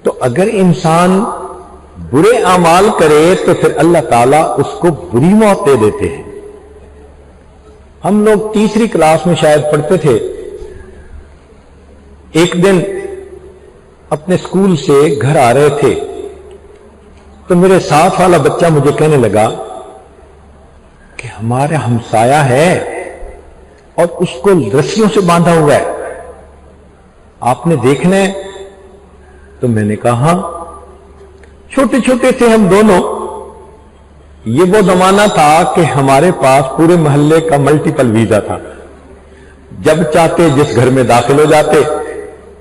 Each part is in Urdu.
تو اگر انسان برے اعمال کرے تو پھر اللہ تعالیٰ اس کو بری موت دے دیتے ہیں۔ ہم لوگ تیسری کلاس میں شاید پڑھتے تھے، ایک دن اپنے اسکول سے گھر آ رہے تھے تو میرے ساتھ والا بچہ مجھے کہنے لگا کہ ہمارا ہمسایہ ہے اور اس کو رسیوں سے باندھا ہوا ہے، آپ نے دیکھنا ہے؟ تو میں نے کہا ہاں۔ چھوٹے چھوٹے تھے ہم دونوں، یہ وہ زمانہ تھا کہ ہمارے پاس پورے محلے کا ملٹیپل ویزا تھا، جب چاہتے جس گھر میں داخل ہو جاتے،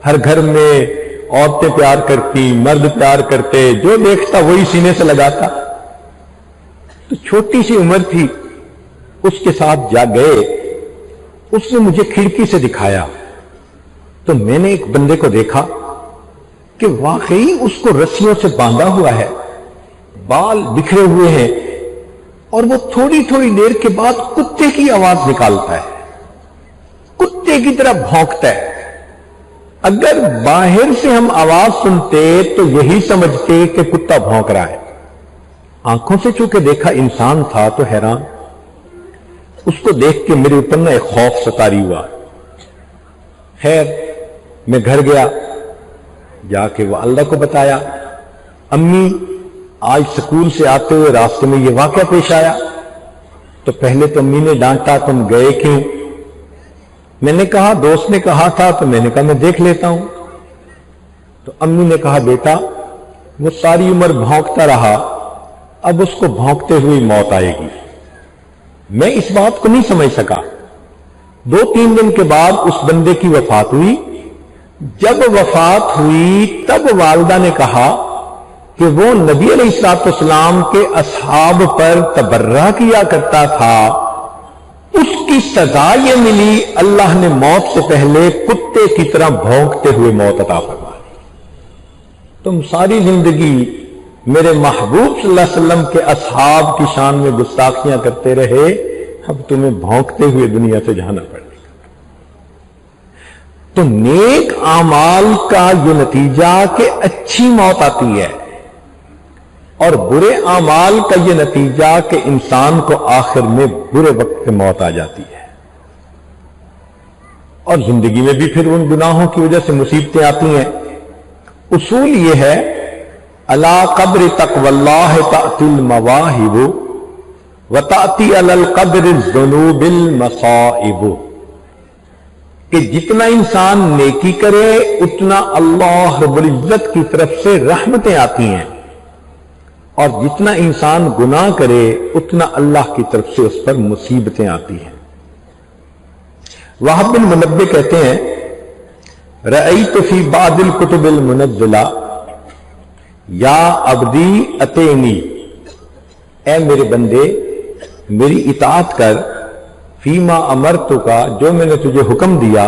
ہر گھر میں عورتیں پیار کرتی، مرد پیار کرتے، جو دیکھتا وہی سینے سے لگاتا۔ تو چھوٹی سی عمر تھی، اس کے ساتھ جا گئے، اس نے مجھے کھڑکی سے دکھایا تو میں نے ایک بندے کو دیکھا کہ واقعی اس کو رسیوں سے باندھا ہوا ہے، بال بکھرے ہوئے ہیں، اور وہ تھوڑی تھوڑی دیر کے بعد کتے کی آواز نکالتا ہے، کتے کی طرح بھونکتا ہے۔ اگر باہر سے ہم آواز سنتے تو یہی سمجھتے کہ کتا بھونک رہا ہے، آنکھوں سے چونکہ دیکھا انسان تھا تو حیران۔ اس کو دیکھ کے میرے اوپر ایک خوف ستاری ہوا۔ خیر میں گھر گیا، جا کے والدہ کو بتایا، امی آج سکول سے آتے ہوئے راستے میں یہ واقعہ پیش آیا۔ تو پہلے تو امی نے ڈانٹا، تم گئے کیوں؟ میں نے کہا دوست نے کہا تھا، تو میں نے کہا میں دیکھ لیتا ہوں۔ تو امی نے کہا بیٹا وہ ساری عمر بھونکتا رہا، اب اس کو بھونکتے ہوئے موت آئے گی۔ میں اس بات کو نہیں سمجھ سکا۔ 2-3 دن کے بعد اس بندے کی وفات ہوئی۔ جب وفات ہوئی تب والدہ نے کہا کہ وہ نبی علیہ السلام کے اصحاب پر تبرہ کیا کرتا تھا، اس کی سزا یہ ملی، اللہ نے موت سے پہلے کتے کی طرح بھونکتے ہوئے موت عطا فرما دی۔ تم ساری زندگی میرے محبوب صلی اللہ علیہ وسلم کے اصحاب کی شان میں گستاخیاں کرتے رہے، اب تمہیں بھونکتے ہوئے دنیا سے جانا پڑے گا۔ تو نیک اعمال کا یہ نتیجہ کہ اچھی موت آتی ہے، اور برے اعمال کا یہ نتیجہ کہ انسان کو آخر میں برے وقت پہ موت آ جاتی ہے، اور زندگی میں بھی پھر ان گناہوں کی وجہ سے مصیبتیں آتی ہیں۔ اصول یہ ہے الا قدر تقوی اللہ تأتی المواہب وتأتی علی القدر الذنوب المصائب، کہ جتنا انسان نیکی کرے اتنا اللہ رب العزت کی طرف سے رحمتیں آتی ہیں، اور جتنا انسان گناہ کرے اتنا اللہ کی طرف سے اس پر مصیبتیں آتی ہیں۔ وہب بن منبہ کہتے ہیں رأیت فی بعض الکتب المنزلہ یا عبدی اتینی، اے میرے بندے میری اطاعت کر، فیما امرتک، جو میں نے تجھے حکم دیا،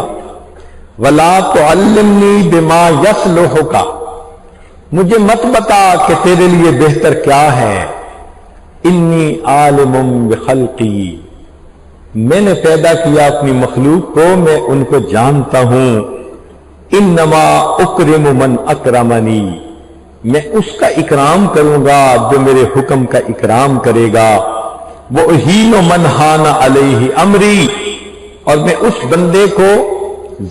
ولا تعلمنی بما یصلحک، مجھے مت بتا کہ تیرے لیے بہتر کیا ہے، انی عالم بخلقی، میں نے پیدا کیا اپنی مخلوق کو، میں ان کو جانتا ہوں، انما اکرم من اکرمنی، میں اس کا اکرام کروں گا جو میرے حکم کا اکرام کرے گا، وَأُهِينُ مَنْ هَانَ عَلَيْهِ أَمْرِي، اور میں اس بندے کو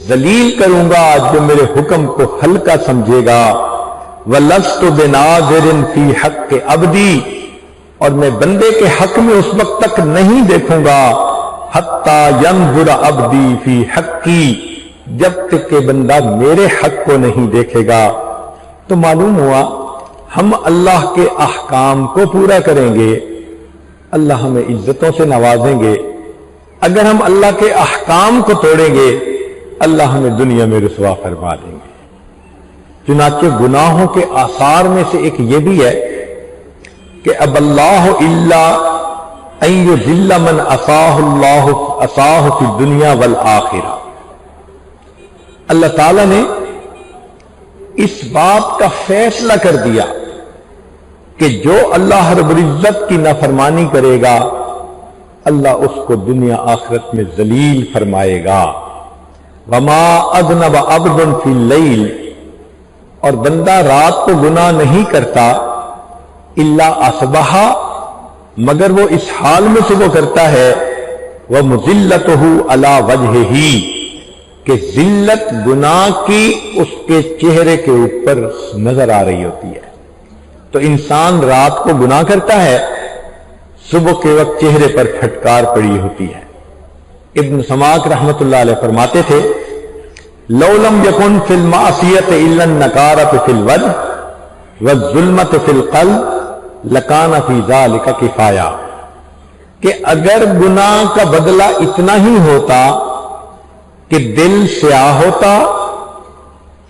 ذلیل کروں گا جو میرے حکم کو ہلکا سمجھے گا، وَلَسْتُ بِنَاظِرٍ فِي حَقِّ عَبْدِي، اور میں بندے کے حق میں اس وقت تک نہیں دیکھوں گا حَتَّى يَنْظُرَ عَبْدِي فِي حَقِّي، جب تک کہ بندہ میرے حق کو نہیں دیکھے گا۔ تو معلوم ہوا ہم اللہ کے احکام کو پورا کریں گے، اللہ ہمیں عزتوں سے نوازیں گے، اگر ہم اللہ کے احکام کو توڑیں گے اللہ ہمیں دنیا میں رسوا فرما دیں گے۔ چنانچہ گناہوں کے آثار میں سے ایک یہ بھی ہے کہ اب اللہ الا ان یذل من عصاہ اللہ عصاہ فی الدنیا والآخرہ، اللہ تعالیٰ نے اس بات کا فیصلہ کر دیا کہ جو اللہ رب العزت کی نافرمانی کرے گا اللہ اس کو دنیا آخرت میں ذلیل فرمائے گا۔ وما اذنب عبد فی اللیل، اور بندہ رات کو گناہ نہیں کرتا الا اصبح، مگر وہ اس حال میں صبح کرتا ہے وہ مذلتہ علی وجہہ، کہ ذلت گناہ کی اس کے چہرے کے اوپر نظر آ رہی ہوتی ہے۔ تو انسان رات کو گناہ کرتا ہے، صبح کے وقت چہرے پر پھٹکار پڑی ہوتی ہے۔ ابن سماک رحمت اللہ علیہ فرماتے تھے لو لم یکن فی المعصیۃ الا النکارۃ فی الوجہ والظلمۃ فی القلب لکان فی ذلک کفایہ، کہ اگر گناہ کا بدلہ اتنا ہی ہوتا کہ دل سیاہ ہوتا،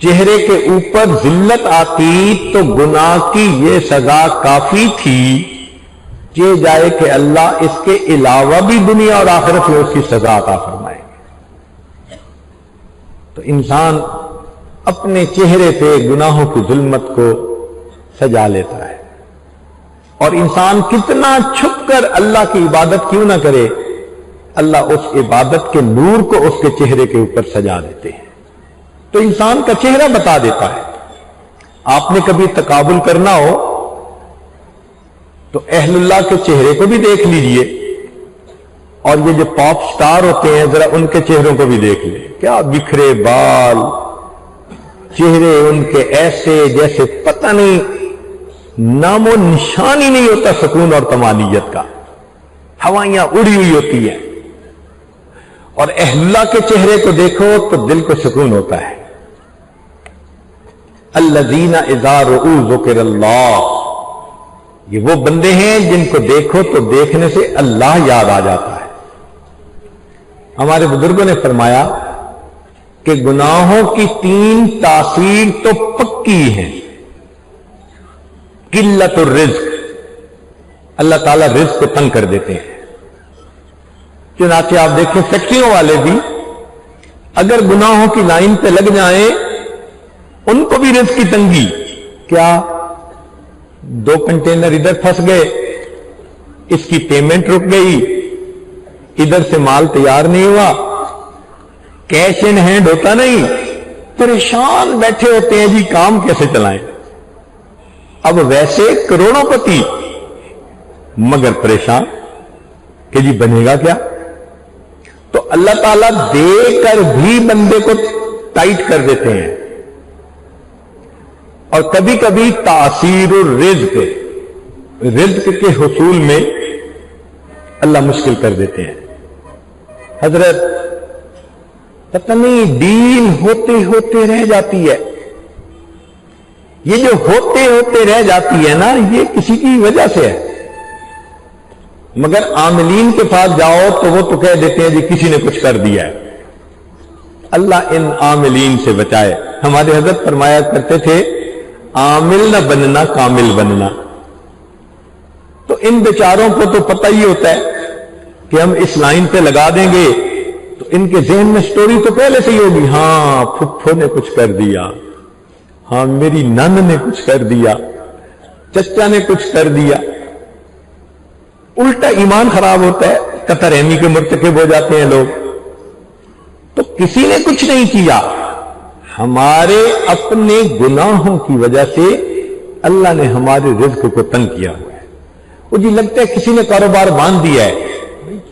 چہرے کے اوپر ذلت آتی، تو گناہ کی یہ سزا کافی تھی کہ جائے کہ اللہ اس کے علاوہ بھی دنیا اور آخرت میں اس کی سزا عطا فرمائے۔ تو انسان اپنے چہرے پہ گناہوں کی ظلمت کو سجا لیتا ہے، اور انسان کتنا چھپ کر اللہ کی عبادت کیوں نہ کرے، اللہ اس عبادت کے نور کو اس کے چہرے کے اوپر سجا دیتے ہیں۔ تو انسان کا چہرہ بتا دیتا ہے۔ آپ نے کبھی تقابل کرنا ہو تو اہل اللہ کے چہرے کو بھی دیکھ لیجئے، اور یہ جو پاپ سٹار ہوتے ہیں ذرا ان کے چہروں کو بھی دیکھ لیں، کیا بکھرے بال، چہرے ان کے ایسے جیسے پتہ نہیں نام و نشان ہی نہیں ہوتا سکون اور طمانینت کا، ہوائیاں اڑی ہوئی ہوتی ہیں۔ اور اہل اللہ کے چہرے کو دیکھو تو دل کو سکون ہوتا ہے۔ الذین اذا رؤوا ذکر اللہ، یہ وہ بندے ہیں جن کو دیکھو تو دیکھنے سے اللہ یاد آ جاتا ہے۔ ہمارے بزرگوں نے فرمایا کہ گناہوں کی 3 تاثیر تو پکی ہیں۔ قلت الرزق، اللہ تعالیٰ رزق کو تنگ کر دیتے ہیں۔ چنانچہ آپ دیکھیں فیکٹریوں والے بھی اگر گناہوں کی لائن پہ لگ جائیں ان کو بھی رزق کی تنگی، کیا 2 کنٹینر ادھر پھنس گئے، اس کی پیمنٹ رک گئی، ادھر سے مال تیار نہیں ہوا، کیش ان ہینڈ ہوتا نہیں، پریشان بیٹھے ہوتے ہیں جی کام کیسے چلائیں۔ اب ویسے کروڑوں پتی مگر پریشان کہ جی بنے گا کیا۔ تو اللہ تعالیٰ دے کر بھی بندے کو ٹائٹ کر دیتے ہیں، اور کبھی کبھی تاثیر الرزق، رزق کے حصول میں اللہ مشکل کر دیتے ہیں۔ حضرت پتہ نہیں ڈیل ہوتے ہوتے رہ جاتی ہے، یہ جو ہوتے ہوتے رہ جاتی ہے نا یہ کسی کی وجہ سے ہے، مگر عاملین کے پاس جاؤ تو وہ تو کہہ دیتے ہیں جی کسی نے کچھ کر دیا ہے۔ اللہ ان عاملین سے بچائے۔ ہمارے حضرت فرمایا کرتے تھے عامل نہ بننا کامل بننا۔ تو ان بیچاروں کو تو پتہ ہی ہوتا ہے کہ ہم اس لائن پہ لگا دیں گے تو ان کے ذہن میں سٹوری تو پہلے سے ہی ہوگی، ہاں پھپھو نے کچھ کر دیا، ہاں میری نند نے کچھ کر دیا، چچا نے کچھ کر دیا۔ الٹا ایمان خراب ہوتا ہے، قطع رحمی کے مرتکب ہو جاتے ہیں لوگ۔ تو کسی نے کچھ نہیں کیا، ہمارے اپنے گناہوں کی وجہ سے اللہ نے ہمارے رزق کو تنگ کیا ہوا ہے۔ وہ جی لگتا ہے کسی نے کاروبار باندھ دیا ہے،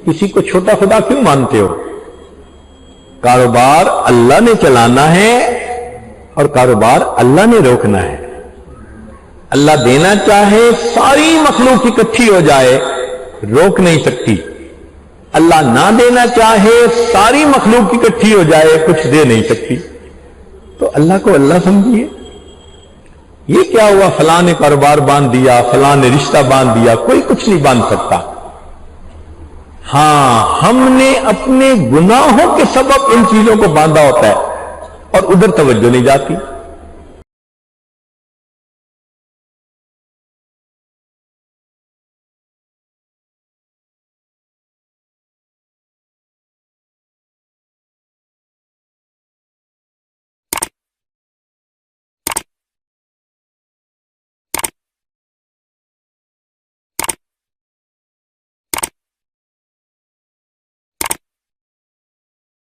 کسی کو چھوٹا خدا کیوں مانتے ہو؟ کاروبار اللہ نے چلانا ہے اور کاروبار اللہ نے روکنا ہے۔ اللہ دینا چاہے ساری مخلوق اکٹھی ہو جائے روک نہیں سکتی، اللہ نہ دینا چاہے ساری مخلوق اکٹھی ہو جائے کچھ دے نہیں سکتی۔ تو اللہ کو اللہ سمجھیے۔ یہ کیا ہوا فلاں نے کاروبار باندھ دیا، فلاں نے رشتہ باندھ دیا، کوئی کچھ نہیں باندھ سکتا۔ ہاں ہم نے اپنے گناہوں کے سبب ان چیزوں کو باندھا ہوتا ہے اور ادھر توجہ نہیں جاتی۔